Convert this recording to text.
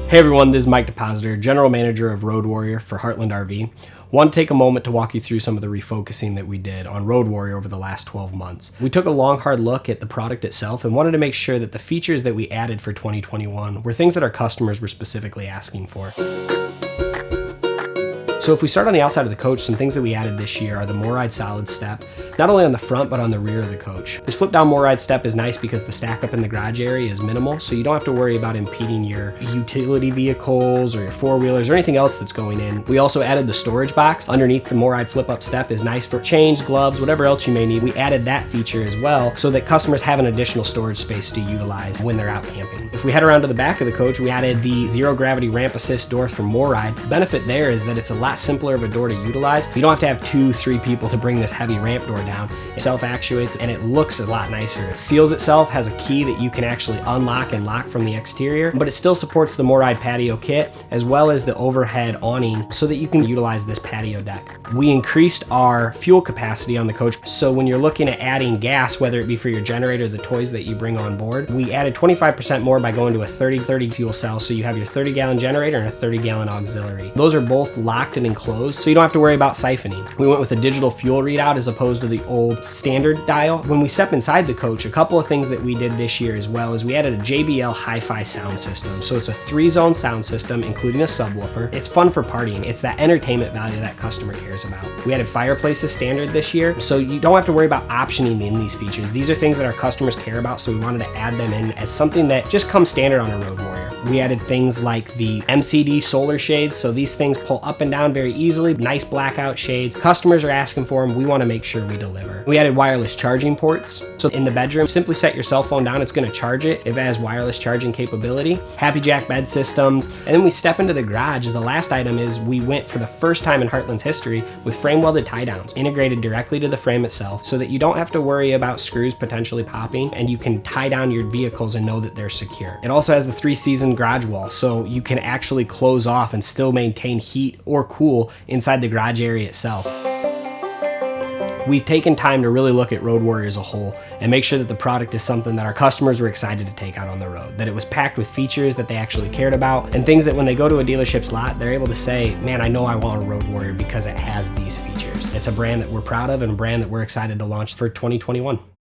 Hey everyone, this is Mike Depositar, General Manager of Road Warrior for Heartland RV. Want to take a moment to walk you through some of the refocusing that we did on Road Warrior over the last 12 months. We took a long, hard look at the product itself and wanted to make sure that the features that we added for 2021 were things that our customers were specifically asking for. So if we start on the outside of the coach, some things that we added this year are the McD solid step, not only on the front, but on the rear of the coach. This flip down McD step is nice because the stack up in the garage area is minimal, so you don't have to worry about impeding your utility vehicles or your four-wheelers or anything else that's going in. We also added the storage box. Underneath the McD flip up step is nice for chains, gloves, whatever else you may need. We added that feature as well so that customers have an additional storage space to utilize when they're out camping. If we head around to the back of the coach, we added the zero gravity ramp assist door from McD. The benefit there is that it's a lot simpler of a door to utilize. You don't have to have 2-3 people to bring this heavy ramp door down. It self-actuates and it looks a lot nicer. It seals itself, has a key that you can actually unlock and lock from the exterior, but it still supports the McD patio kit as well as the overhead awning so that you can utilize this patio deck. We increased our fuel capacity on the coach, so when you're looking at adding gas, whether it be for your generator or the toys that you bring on board, we added 25% more by going to a 30-30 fuel cell, so you have your 30-gallon generator and a 30-gallon auxiliary. Those are both locked and enclosed, so you don't have to worry about siphoning. We went with a digital fuel readout as opposed to the old standard dial. When we step inside the coach, a couple of things that we did this year as well is we added a JBL hi-fi sound system. So it's a 3-zone sound system, including a subwoofer. It's fun for partying. It's that entertainment value that customer cares about. We added fireplace as standard this year, so you don't have to worry about optioning in these features. These are things that our customers care about, so we wanted to add them in as something that just comes standard on a Road Warrior. We added things like the Mcd Solar Shades, so these things pull up and down very easily, nice blackout shades. Customers are asking for them, we want to make sure we deliver. We added wireless charging ports, so in the bedroom, simply set your cell phone down, it's going to charge it if it has wireless charging capability. Happy Jack bed systems, and then we step into the garage. The last item is we went for the first time in Heartland's history with frame welded tie downs, integrated directly to the frame itself so that you don't have to worry about screws potentially popping and you can tie down your vehicles and know that they're secure. It also has the 3-season garage wall, so you can actually close off and still maintain heat or cool inside the garage area itself. We've taken time to really look at Road Warrior as a whole and make sure that the product is something that our customers were excited to take out on the road, that it was packed with features that they actually cared about and things that when they go to a dealership's lot, they're able to say, man, I know I want a Road Warrior because it has these features. It's a brand that we're proud of and a brand that we're excited to launch for 2021.